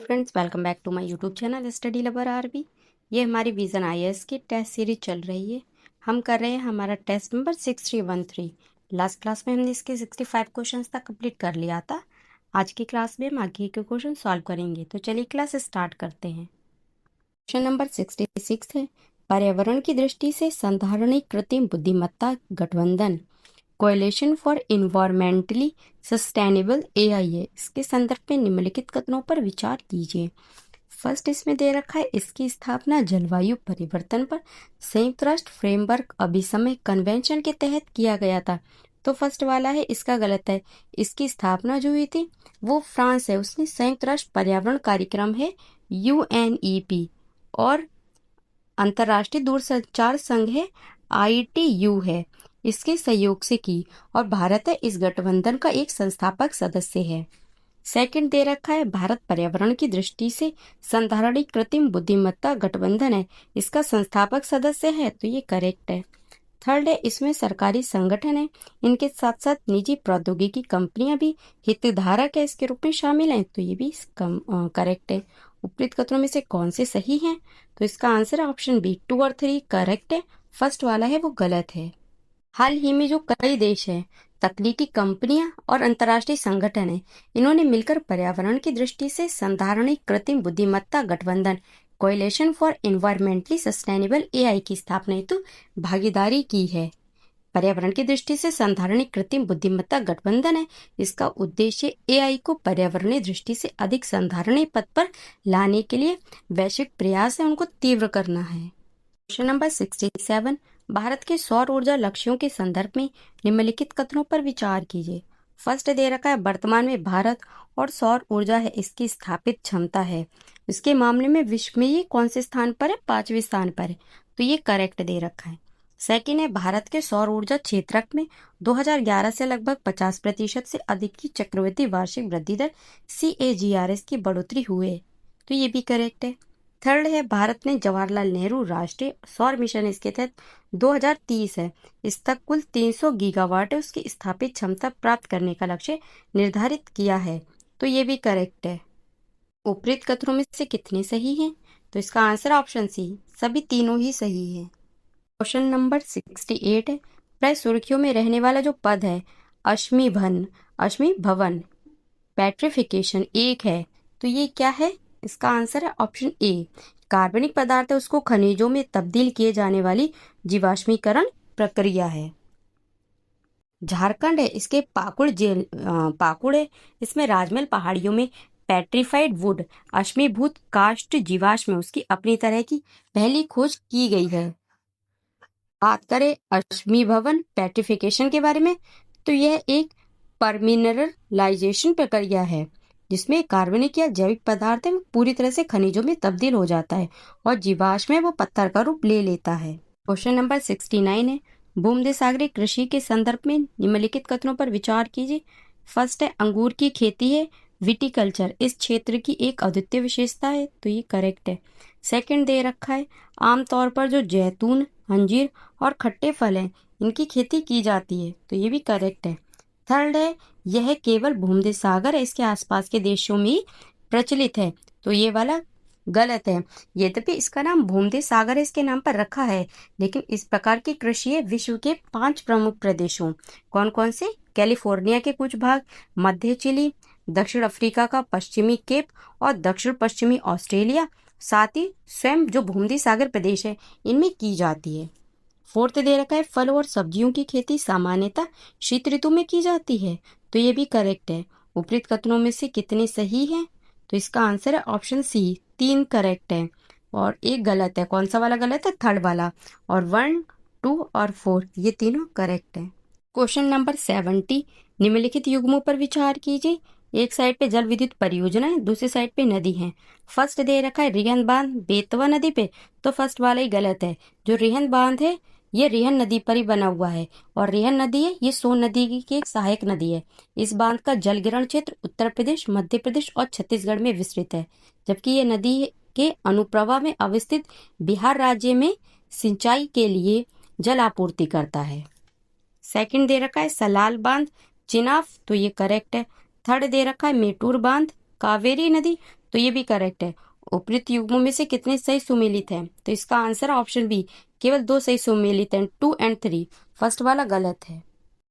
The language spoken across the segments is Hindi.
Friends, welcome back to my YouTube channel study lover RB. ये हमारी विजन आईएएस की टेस्ट सीरीज चल रही है। हम कर रहे हैं हमारा टेस्ट नंबर 6313। लास्ट क्लास में हमने इसके 65 क्वेश्चंस तक कंप्लीट कर लिया था। आज की क्लास में हम आगे के क्वेश्चन सॉल्व करेंगे। तो चलिए क्लास स्टार्ट करते हैं। क्वेश्चन नंबर 66 है, पर्यावरण की दृष्टि से संधारणीय कृत्रिम बुद्धिमत्ता गठबंधन coalition for environmentally sustainable AI है। इसके संदर्भ में निम्नलिखित कथनों पर विचार कीजिए। फर्स्ट इसमें दे रखा है, इसकी स्थापना जलवायु परिवर्तन पर संयुक्त राष्ट्र फ्रेमवर्क अभिसमय कन्वेंशन के तहत किया गया था। तो फर्स्ट वाला है, इसका गलत है। इसकी स्थापना जो हुई थी वो फ्रांस है, उसने संयुक्त राष्ट्र पर्यावरण कार्यक्रम है यूएनईपी, और अंतर्राष्ट्रीय दूरसंचार संघ है आईटीयू है, इसके सहयोग से की, और भारत है इस गठबंधन का एक संस्थापक सदस्य है। सेकंड दे रखा है, भारत पर्यावरण की दृष्टि से संधारणीय कृत्रिम बुद्धिमत्ता गठबंधन है, इसका संस्थापक सदस्य है। तो ये करेक्ट है। थर्ड है, इसमें सरकारी संगठन है, इनके साथ साथ निजी प्रौद्योगिकी कंपनियां भी हितधारक है इसके रूप में शामिल हैं। तो ये भी करेक्ट है। उपरोक्त कथनों में से कौन से सही हैं? तो इसका आंसर है ऑप्शन बी, 2 और 3 करेक्ट है। फर्स्ट वाला है वो गलत है। हाल ही में जो कई देश हैं, तकनीकी कंपनियां और अंतर्राष्ट्रीय संगठन हैं, इन्होंने मिलकर पर्यावरण की दृष्टि से संधारणीय कृत्रिम बुद्धिमत्ता गठबंधन coalition for environmentally sustainable AI की स्थापना हेतु भागीदारी की है। पर्यावरण की दृष्टि से संधारणीय कृत्रिम बुद्धिमत्ता गठबंधन है, इसका उद्देश्य एआई को पर्यावरणीय दृष्टि से अधिक संधारणीय पथ पर लाने के लिए वैश्विक प्रयास है उनको तीव्र करना है। क्वेश्चन नंबर 67, भारत के सौर ऊर्जा लक्ष्यों के संदर्भ में निम्नलिखित कथनों पर विचार कीजिए। फर्स्ट दे रखा है, वर्तमान में भारत और सौर ऊर्जा है इसकी स्थापित क्षमता है, इसके मामले में विश्व में ये कौन से स्थान पर है? 5वें स्थान पर है। तो ये करेक्ट दे रखा है। सेकेंड है, भारत के सौर ऊर्जा क्षेत्रक में 2011 से लगभग 50% से अधिक की चक्रवृद्धि वार्षिक वृद्धि दर CAGR की बढ़ोतरी हुई है। तो ये भी करेक्ट है। थर्ड है, भारत ने जवाहरलाल नेहरू राष्ट्रीय सौर मिशन इसके तहत 2030 है, इस तक कुल 300 गीगावाट उसकी स्थापित क्षमता प्राप्त करने का लक्ष्य निर्धारित किया है। तो ये भी करेक्ट है। उपरोक्त कथनों में से कितने सही हैं? तो इसका आंसर ऑप्शन सी, सभी तीनों ही सही है। क्वेश्चन नंबर 68 है, प्राय सुर्खियों में रहने वाला जो पद है अश्मी भवन पेट्रिफिकेशन एक है, तो ये क्या है? इसका आंसर है ऑप्शन ए, कार्बनिक पदार्थ है उसको खनिजों में तब्दील किए जाने वाली जीवाश्मीकरण प्रक्रिया है। झारखंड है, इसके पाकुड़ है, इसमें राजमहल पहाड़ियों में पेट्रीफाइड वुड अश्मीभूत काष्ठ जीवाश्म में उसकी अपनी तरह की पहली खोज की गई है। बात करें अश्मी भवन पेट्रिफिकेशन के बारे में, तो यह एक परमिनरलाइजेशन प्रक्रिया है जिसमें कार्बनिक या जैविक पदार्थ पूरी तरह से खनिजों में तब्दील हो जाता है और जीवाश्म में वो पत्थर का रूप ले लेता है। क्वेश्चन नंबर 69 है, भूमध्यसागरीय कृषि के संदर्भ में निम्नलिखित कथनों पर विचार कीजिए। फर्स्ट है, अंगूर की खेती है विटिकल्चर इस क्षेत्र की एक अद्वितीय विशेषता है। तो ये करेक्ट है। सेकंड दे रखा है, आमतौर पर जो जैतून अंजीर और खट्टे फल हैं इनकी खेती की जाती है। तो ये भी करेक्ट है। थर्ड है, यह केवल भूमध्य सागर है इसके आसपास के देशों में प्रचलित है। तो ये वाला गलत है। यद्यपि इसका नाम भूमध्य सागर इसके नाम पर रखा है, लेकिन इस प्रकार की कृषि है विश्व के 5 प्रमुख प्रदेशों, कौन कौन से? कैलिफोर्निया के कुछ भाग, मध्य चिली, दक्षिण अफ्रीका का पश्चिमी केप और दक्षिण पश्चिमी ऑस्ट्रेलिया, साथ ही स्वयं जो भूमध्य सागर प्रदेश है इनमें की जाती है। फोर्थ दे रखा है, फल और सब्जियों की खेती सामान्यतः शीत ऋतु में की जाती है। तो ये भी करेक्ट है। उपरोक्त कथनों में से कितने सही हैं? तो इसका आंसर है ऑप्शन सी, 3 करेक्ट है और एक गलत है। कौन सा वाला गलत है? थर्ड वाला। और 1, 2 और 4 ये तीनों करेक्ट है। क्वेश्चन नंबर 70, निम्नलिखित युग्मों पर विचार कीजिए। एक साइड पे जल विद्युत परियोजना है, दूसरी साइड पे नदी है। फर्स्ट दे रखा है रिहंद बांध बेतवा नदी पे, तो फर्स्ट वाला ही गलत है। जो रिहंद बांध है ये रिहन नदी पर ही बना हुआ है, और रिहन नदी है ये सोन नदी की एक सहायक नदी है। इस बांध का जल गिरण क्षेत्र उत्तर प्रदेश, मध्य प्रदेश और छत्तीसगढ़ में विस्तृत है, जबकि ये नदी के अनुप्रवाह में अवस्थित बिहार राज्य में सिंचाई के लिए जल आपूर्ति करता है। सेकंड दे रखा है सलाल बांध चिनाब, तो ये करेक्ट है। थर्ड दे रखा है मेटूर बांध कावेरी नदी, तो ये भी करेक्ट है। उपयुक्त युग्मों में से कितने सही सुमेलित हैं? तो इसका आंसर ऑप्शन बी, केवल 2 सही सुमेलित हैं, 2 और 3। फर्स्ट वाला गलत है।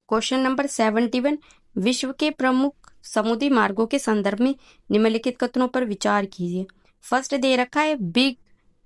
क्वेश्चन नंबर 71, विश्व के प्रमुख समुद्री मार्गों के संदर्भ में निम्नलिखित कथनों पर विचार कीजिए। फर्स्ट दे रखा है बिग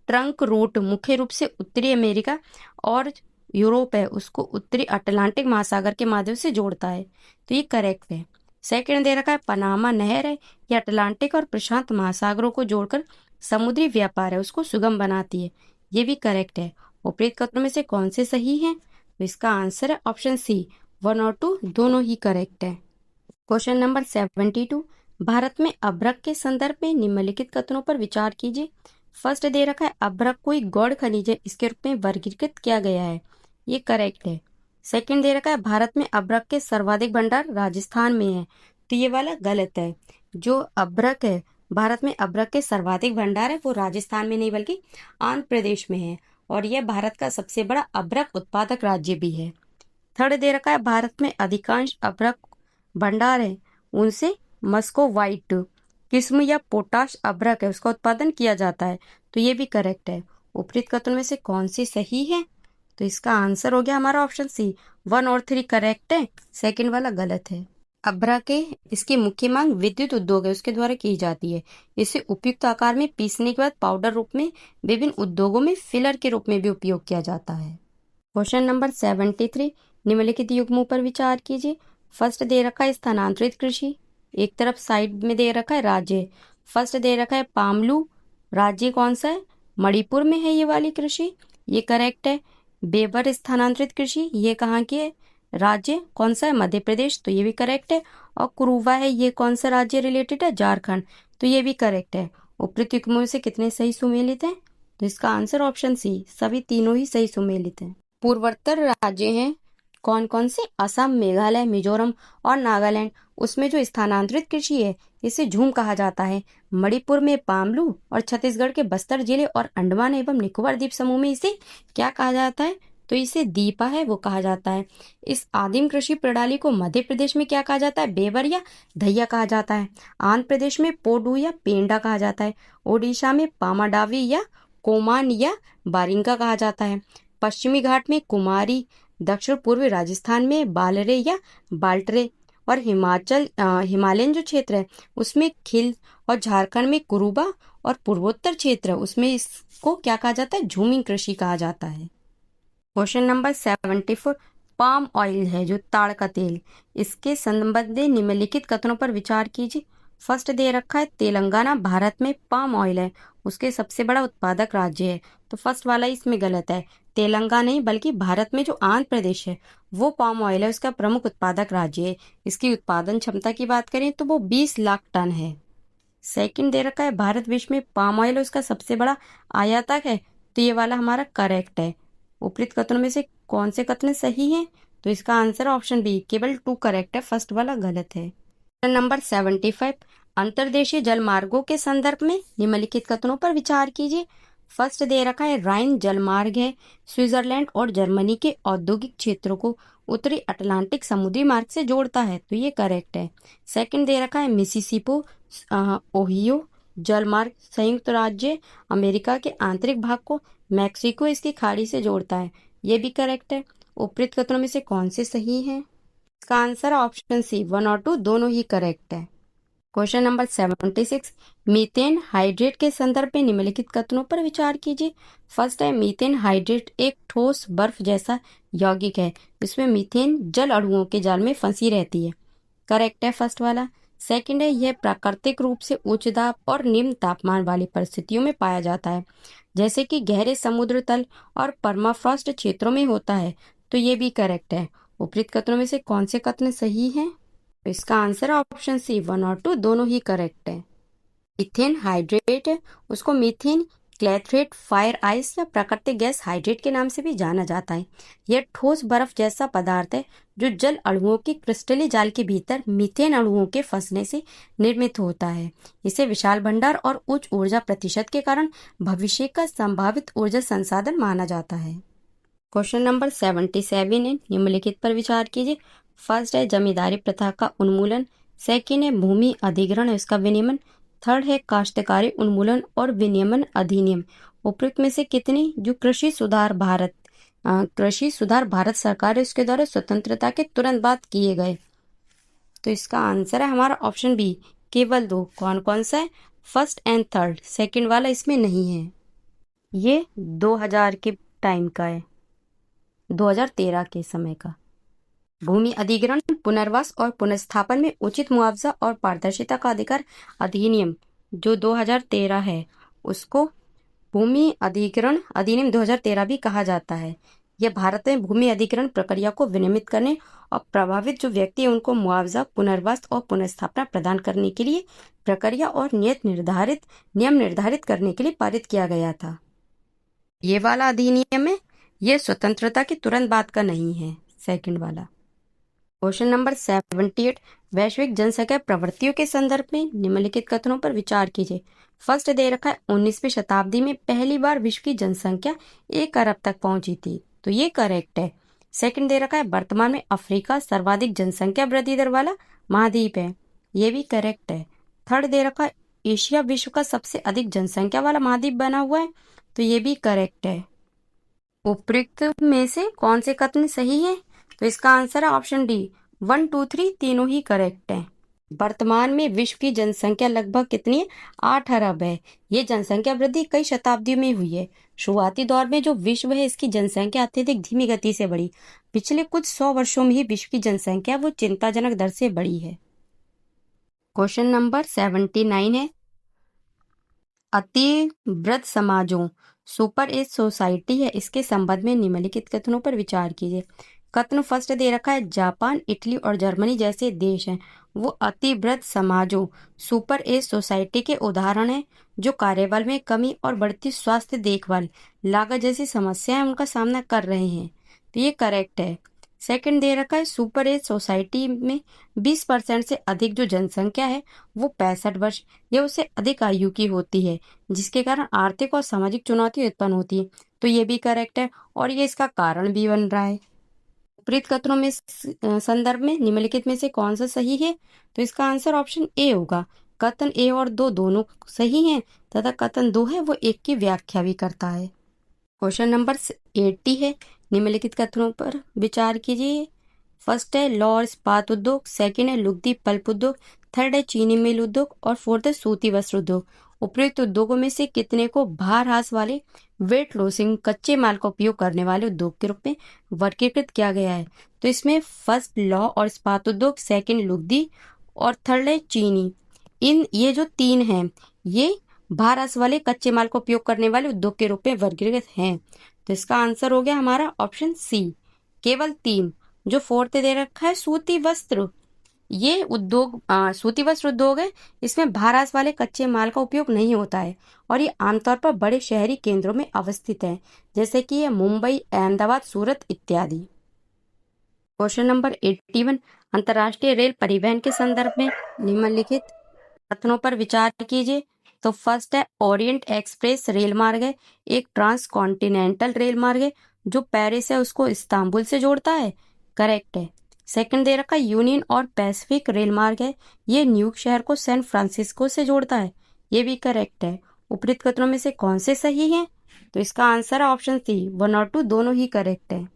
ट्रंक रूट मुख्य रूप से उत्तरी अमेरिका और यूरोप है, उसको उत्तरी अटलांटिक महासागर के माध्यम से जोड़ता है, तो ये करेक्ट है। सेकंड दे रखा है पनामा नहर है, ये अटलांटिक और प्रशांत महासागरों को जोड़कर समुद्री व्यापार है उसको सुगम बनाती है, ये भी करेक्ट है। उपयुक्त कथनों में से कौन से सही हैं? तो इसका आंसर है ऑप्शन सी, 1 और 2 दोनों ही करेक्ट है। क्वेश्चन नंबर 72, भारत में अभ्रक के संदर्भ में निम्नलिखित कथनों पर विचार कीजिए। फर्स्ट दे रखा है अभ्रक कोई गौड़ खनिज है, इसके रूप में वर्गीकृत किया गया है, ये करेक्ट है। सेकंड दे रखा है भारत में अभ्रक के सर्वाधिक भंडार राजस्थान में है, तो ये वाला गलत है। जो अभ्रक है, भारत में अभ्रक के सर्वाधिक भंडार है वो राजस्थान में नहीं बल्कि आंध्र प्रदेश में है, और यह भारत का सबसे बड़ा अभ्रक उत्पादक राज्य भी है। थर्ड दे रखा है भारत में अधिकांश अभ्रक भंडार है उनसे मस्को वाइट किस्म या पोटाश अभ्रक है उसका उत्पादन किया जाता है, तो ये भी करेक्ट है। उपयुक्त कथनों में से कौन सी सही है? तो इसका आंसर हो गया हमारा ऑप्शन सी, 1 और 3 करेक्ट है, सेकंड वाला गलत है। अभ्रक है, इसकी मुख्य मांग विद्युत उद्योग है उसके द्वारा की जाती है। इसे उपयुक्त आकार में पीसने के बाद पाउडर रूप में विभिन्न उद्योगों में फिलर के रूप में भी उपयोग किया जाता है। क्वेश्चन नंबर 73, निम्नलिखित युग्मों पर विचार कीजिए। फर्स्ट दे रखा है स्थानांतरित कृषि, एक तरफ साइड में दे रखा है राज्य। फर्स्ट दे रखा है पामलू, राज्य कौन सा है? मणिपुर में है ये वाली कृषि, ये करेक्ट है। बेबर स्थानांतरित कृषि, ये कहाँ की है? राज्य कौन सा है? मध्य प्रदेश, तो ये भी करेक्ट है। और कुरुवा है, ये कौन सा राज्य रिलेटेड है? झारखंड, तो ये भी करेक्ट है। उपयुक्त युग्मों में से कितने सही सुमेलित हैं? तो इसका आंसर ऑप्शन सी, सभी तीनों ही सही सुमेलित हैं। पूर्वोत्तर राज्य हैं कौन कौन से? असम, मेघालय, मिजोरम और नागालैंड। उसमें जो स्थानांतरित कृषि है इसे झूम कहा जाता है। मणिपुर में पामलू और छत्तीसगढ़ के बस्तर जिले और अंडमान एवं निकोबार द्वीप समूह में इसे क्या कहा जाता है? तो इसे दीपा है वो कहा जाता है। इस आदिम कृषि प्रणाली को मध्य प्रदेश में क्या कहा जाता है? बेबर या धैया कहा जाता है। आंध्र प्रदेश में पोडू या पेंडा कहा जाता है। ओडिशा में पामाडावी या कोमान या बारिंगा कहा जाता है। पश्चिमी घाट में कुमारी, दक्षिण पूर्वी राजस्थान में बालरे या बाल्टरे, और हिमालयन जो क्षेत्र है उसमें खिल, और झारखंड में कुरुबा, और पूर्वोत्तर क्षेत्र उसमें इसको क्या कहा जाता है? झूमिंग कृषि कहा जाता है। क्वेश्चन नंबर 74, पाम ऑयल है जो ताड़ का तेल, इसके संबंध में निम्नलिखित कथनों पर विचार कीजिए। फर्स्ट दे रखा है तेलंगाना भारत में पाम ऑयल है उसके सबसे बड़ा उत्पादक राज्य है, तो फर्स्ट वाला इसमें गलत है। तेलंगाना नहीं बल्कि भारत में जो आंध्र प्रदेश है वो पाम ऑयल है उसका प्रमुख उत्पादक राज्य है। इसकी उत्पादन क्षमता की बात करें तो वो 20 लाख टन है। सेकंड दे रखा है भारत विश्व में पाम ऑयल उसका सबसे बड़ा आयातक है, तो ये वाला हमारा करेक्ट है। उपयुक्त कथनों में से कौन से कथन सही हैं? तो इसका आंसर ऑप्शन बी, केवल 2 करेक्ट है, फर्स्ट वाला गलत है। नंबर 75, अंतर्देशीय जल मार्गों के संदर्भ में निम्नलिखित कथनों पर विचार कीजिए। फर्स्ट दे रखा है राइन जलमार्ग है, स्विट्जरलैंड और जर्मनी के औद्योगिक क्षेत्रों को उत्तरी अटलांटिक समुद्री मार्ग से जोड़ता है, तो ये करेक्ट है। सेकंड दे रखा है मिसिसिपी ओहियो जलमार्ग संयुक्त राज्य अमेरिका के आंतरिक भाग को मैक्सिको इसकी खाड़ी से जोड़ता है, ये भी करेक्ट है। उपयुक्त कथनों में से कौन से सही हैं? इसका आंसर ऑप्शन सी, 1 और 2 दोनों ही करेक्ट है। क्वेश्चन नंबर 76, मीथेन हाइड्रेट के संदर्भ में निम्नलिखित कथनों पर विचार कीजिए। फर्स्ट है मीथेन हाइड्रेट एक ठोस बर्फ जैसा यौगिक है, इसमें मीथेन जल अणुओं के जाल में फंसी रहती है, करेक्ट है फर्स्ट वाला। सेकंड है यह प्राकृतिक रूप से उच्च दाब और निम्न तापमान वाली परिस्थितियों में पाया जाता है, जैसे कि गहरे समुद्र तल और परमाफ्रॉस्ट क्षेत्रों में होता है, तो ये भी करेक्ट है। उपयुक्त कथनों में से कौन से कथन सही हैं? तो इसका आंसर ऑप्शन सी, 1 और 2 दोनों ही करेक्ट है। मीथेन हाइड्रेट है उसको मीथेन क्लैथरेट फायर आइस या प्राकृतिक गैस हाइड्रेट के नाम से भी जाना जाता है। यह ठोस बर्फ जैसा पदार्थ है जो जल अणुओं के क्रिस्टली जाल के भीतर मीथेन अणुओं के फंसने से निर्मित होता है। इसे विशाल भंडार और उच्च ऊर्जा प्रतिशत के कारण भविष्य का संभावित ऊर्जा संसाधन माना जाता है। क्वेश्चन नंबर 77 है, निम्नलिखित पर विचार कीजिए। फर्स्ट है जमींदारी प्रथा का उन्मूलन, सेकंड है भूमि अधिग्रहण इसका विनियमन, थर्ड है काश्तकारी उन्मूलन और विनियमन अधिनियम। उपयुक्त में से कितने जो कृषि सुधार भारत सरकार इसके द्वारा स्वतंत्रता के तुरंत बाद किए गए। तो इसका आंसर है हमारा ऑप्शन बी, केवल 2। कौन कौन सा है? फर्स्ट एंड थर्ड, सेकंड वाला इसमें नहीं है। ये 2000 के टाइम का है, 2013 के समय का। भूमि अधिग्रहण, पुनर्वास और पुनर्स्थापन में उचित मुआवजा और पारदर्शिता का अधिकार अधिनियम जो 2013 है, उसको भूमि अधिग्रहण अधिनियम 2013 भी कहा जाता है। यह भारत में भूमि अधिग्रहण प्रक्रिया को विनियमित करने और प्रभावित जो व्यक्ति है उनको मुआवजा, पुनर्वास और पुनर्स्थापना प्रदान करने के लिए प्रक्रिया और नियम निर्धारित करने के लिए पारित किया गया था। ये वाला अधिनियम है, ये स्वतंत्रता के तुरंत बाद का नहीं है, सेकंड वाला। क्वेश्चन नंबर 78, वैश्विक जनसंख्या प्रवृत्तियों के संदर्भ में निम्नलिखित कथनों पर विचार कीजिए। फर्स्ट दे रखा है 19वीं शताब्दी में पहली बार विश्व की जनसंख्या 1 अरब तक पहुंची थी, तो ये करेक्ट है। सेकंड दे रखा है वर्तमान में अफ्रीका सर्वाधिक जनसंख्या वृद्धि दर वाला महाद्वीप है, ये भी करेक्ट है। थर्ड दे रखा है एशिया विश्व का सबसे अधिक जनसंख्या वाला महाद्वीप बना हुआ है, तो ये भी करेक्ट है। उपयुक्त में से कौन से कथन सही है? तो इसका आंसर है ऑप्शन डी, 1, 2, 3 तीनों ही करेक्ट है। वर्तमान में विश्व की जनसंख्या लगभग कितनी है? 8 अरब है। ये जनसंख्या वृद्धि कई शताब्दियों में हुई है। शुरुआती दौर में जो विश्व है इसकी जनसंख्या अत्यधिक धीमी गति से बढ़ी। पिछले कुछ 100 वर्षों में ही विश्व की जनसंख्या वो चिंताजनक दर से बढ़ी है। क्वेश्चन नंबर 79 है, अति वृद्ध समाजों सुपर एज सोसाइटी है, इसके संबंध में निम्नलिखित कथनों पर विचार कीजिए। कथन फर्स्ट दे रखा है जापान, इटली और जर्मनी जैसे देश हैं वो अति वृद्ध समाजों सुपर एज सोसाइटी के उदाहरण हैं जो कार्यबल में कमी और बढ़ती स्वास्थ्य देखभाल लागत जैसी समस्याएं उनका सामना कर रहे हैं, तो ये करेक्ट है। सेकंड दे रखा है सुपर एज सोसाइटी में 20% से अधिक जो जनसंख्या है वो 65 वर्ष या उससे अधिक आयु की होती है, जिसके कारण आर्थिक और सामाजिक चुनौती उत्पन्न होती है, तो ये भी करेक्ट है और ये इसका कारण भी बन रहा है। विपरीत कथनों में संदर्भ में निम्नलिखित में से कौन सा सही है? तो इसका आंसर ऑप्शन ए होगा। कथन ए और 2 दोनों सही हैं तथा कथन 2 है वो 1 की व्याख्या भी करता है। क्वेश्चन नंबर 80 है, निम्नलिखित कथनों पर विचार कीजिए। फर्स्ट है लौह और इस्पात उद्योग, सेकंड है लुगदी पल्प उद्योग, थर्ड है चीनी मिल उद्योग और फोर्थ है सूती वस्त्र उद्योग। उपयुक्त उद्योगों में से कितने को भार ह्रास वाले वेट लॉसिंग कच्चे माल का उपयोग करने वाले उद्योग के रूप में वर्गीकृत किया गया है? तो इसमें फर्स्ट लौह और इस्पात उद्योग, सेकंड लुगदी और थर्ड है चीनी। ये जो 3 हैं ये भार ह्रास वाले कच्चे माल का उपयोग करने वाले उद्योग के रूप में वर्गीकृत हैं, तो इसका आंसर हो गया हमारा ऑप्शन सी, केवल 3। जो फोर्थ दे रखा है सूती वस्त्र, ये उद्योग सूती वस्त्र उद्योग है, इसमें भार ह्रास वाले कच्चे माल का उपयोग नहीं होता है और ये आमतौर पर बड़े शहरी केंद्रों में अवस्थित है, जैसे कि ये मुंबई, अहमदाबाद, सूरत इत्यादि। क्वेश्चन नंबर 81, अंतर्राष्ट्रीय रेल परिवहन के संदर्भ में निम्नलिखित कथनों पर विचार कीजिए। तो फर्स्ट है ओरिएंट एक्सप्रेस रेल मार्ग है, एक ट्रांस कॉन्टिनेंटल रेल मार्ग है जो पेरिस है उसको इस्तांबुल से जोड़ता है, करेक्ट है। सेकंड दे रखा यूनियन और पैसिफिक रेल मार्ग है, ये न्यूयॉर्क शहर को सैन फ्रांसिस्को से जोड़ता है, ये भी करेक्ट है। उपयुक्त कथनों में से कौन से सही हैं? तो इसका आंसर है ऑप्शन सी, 1 और 2 दोनों ही करेक्ट है।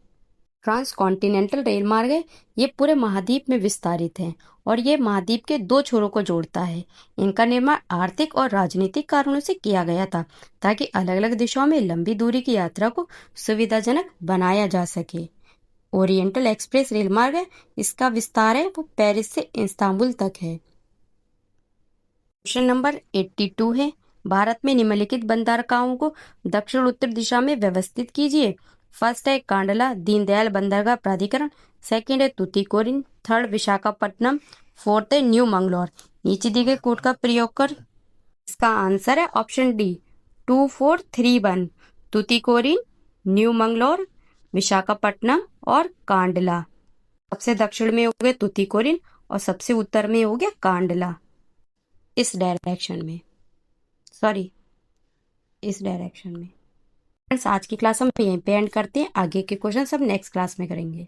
ट्रांस कॉन्टिनेंटल रेल मार्ग है, ये पूरे महाद्वीप में विस्तारित है और ये महाद्वीप के 2 छोरों को जोड़ता है। इनका निर्माण आर्थिक और राजनीतिक कारणों से किया गया था ताकि अलग अलग दिशाओं में लंबी दूरी की यात्रा को सुविधाजनक बनाया जा सके। ओरिएंटल एक्सप्रेस रेल मार्ग है, इसका विस्तार है वो पेरिस से इस्तांबुल तक है। क्वेश्चन नंबर 82 है, भारत में निम्नलिखित बंदरगाहों को दक्षिण उत्तर दिशा में व्यवस्थित कीजिए। फर्स्ट है कांडला दीनदयाल बंदरगाह प्राधिकरण, सेकंड है तूतीकोरिन, थर्ड विशाखापट्टनम, फोर्थ है न्यू मंगलोर। नीचे दी गई कोड का प्रयोग कर इसका आंसर है option D, 2431। Tuticorin, new Mangalore, Visakhapatnam और कांडला। सबसे दक्षिण में हो गया तूतीकोरिन और सबसे उत्तर में हो गया कांडला, इस डायरेक्शन में। फ्रेंड्स आज की क्लास हम यहीं पे एंड करते हैं, आगे के क्वेश्चन सब नेक्स्ट क्लास में करेंगे।